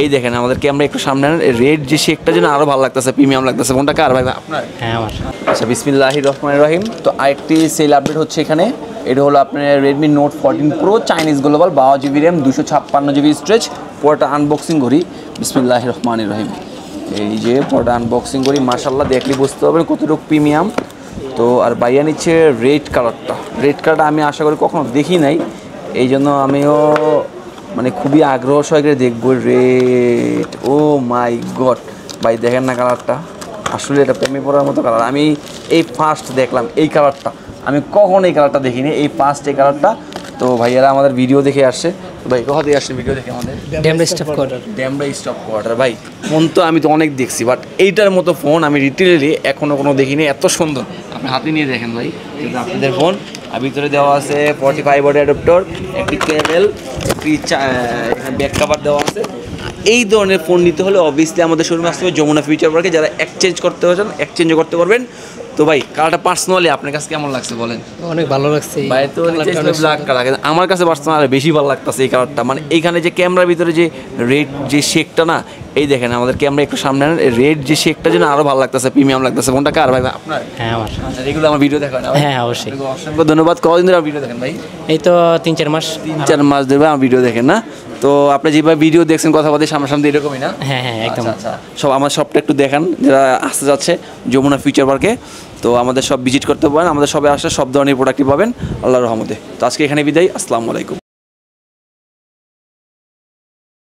এই দেখেন আমাদের ক্যামেরা একটু সামনে রেড যে শেকটা যেন আরো ভালো লাগতেছে, প্রিমিয়াম লাগতেছে। কোনটা কার ভাই? আপনার? হ্যাঁ আমার। আচ্ছা, বিসমিল্লাহির রহমানির রহিম। তো আরেকটি সেল আপডেট হচ্ছে এখানে। এটা হলো আপনার Redmi note 14 pro Chinese global 12 GB RAM 256 GB storage. পুরোটা আনবক্সিং করি। বিসমিল্লাহির রহমানির রহিম। এই যে পুরোটা আনবক্সিং করি, মাশাআল্লাহ দেখলে বুঝতে পারবেন কতটুকু প্রিমিয়াম। তো আর বাইয়া নিচ্ছে রেড কালারটা। রেড কালারটা আমি আশা করি কখনো দেখি নাই, এই জন্য আমিও মানে খুবই আগ্রহ সহকারে দেখবো। রেড, ও মাই গড ভাই, দেখেন না কালারটা, আসলে এটা প্রেমে পড়ার মতো কালার। আমি এই ফার্স্ট দেখলাম এই কালারটা, আমি কখন এই কালারটা দেখিনি, এই ফার্স্ট এই কালারটা। তো ভাইয়ারা আমাদের ভিডিও দেখে আসছে। ভাই কোথা থেকে আসছে ভিডিও দেখে? আমাদের Damra stop quarter. Damra stop quarter. ভাই ফোন তো আমি তো অনেক দেখছি, বাট এইটার মতো ফোন আমি রিটেলি এখনও কোনো দেখিনি, এত সুন্দর। আপনি হাতে নিয়ে দেখেন ভাই, কিন্তু আপনাদের ফোন আর ভিতরে দেওয়া আছে 45 ওয়াট অ্যাডাপ্টার, একটি কেবল, একটি ব্যাক কভার দেওয়া আছে। এই ধরনের ফোন নিতে হলে অবভিয়াসলি আমাদের শোরুমে আসতে হবে যমুনা ফিউচার পার্কে। যারা এক্সচেঞ্জ করতে পারছেন এক্সচেঞ্জও করতে পারবেন। তো ভাই কালারটা পার্সোনালি আপনার কাছে কেমন লাগছে বলেন? অনেক ভালো লাগছে। ভাই তো ব্ল্যাক কালার, আমার কাছে পার্সোনালি বেশি ভালো লাগতেছে এই কালারটা। মানে এইখানে যে ক্যামেরার ভিতরে যে রেড যে শেকটা না, এই দেখেন আমাদের ক্যামেরা একটু সামনে রেড যে শেকটা যেন আরো ভালো লাগতেছে, প্রিমিয়াম লাগতেছে। কোনটা কার ভাই? আপনার? হ্যাঁ আমার। এগুলো আমার ভিডিও দেখেন? হ্যাঁ অবশ্যই। অসংখ্য ধন্যবাদ। কতদিন ধরে ভিডিও দেখেন ভাই? এই তো 3-4 মাস। 3-4 মাস ধরে আমার ভিডিও দেখেন না? তো আপনি যেভাবে ভিডিও দেখছেন কথা বলতে সামনাসামনি এরকমই না? হ্যাঁ হ্যাঁ একদম। আচ্ছা, সব আমার শপটা একটু দেখান যারা আসতে যাচ্ছে যমুনা ফিউচার পার্কে। তো আমাদের সব ভিজিট করতে পারেন, আমাদের সবে আসলে সব ধরনের প্রোডাক্টই পাবেন আল্লাহর রহমতে। তো আজকে এখানে বিদায়, আসসালামু আলাইকুম।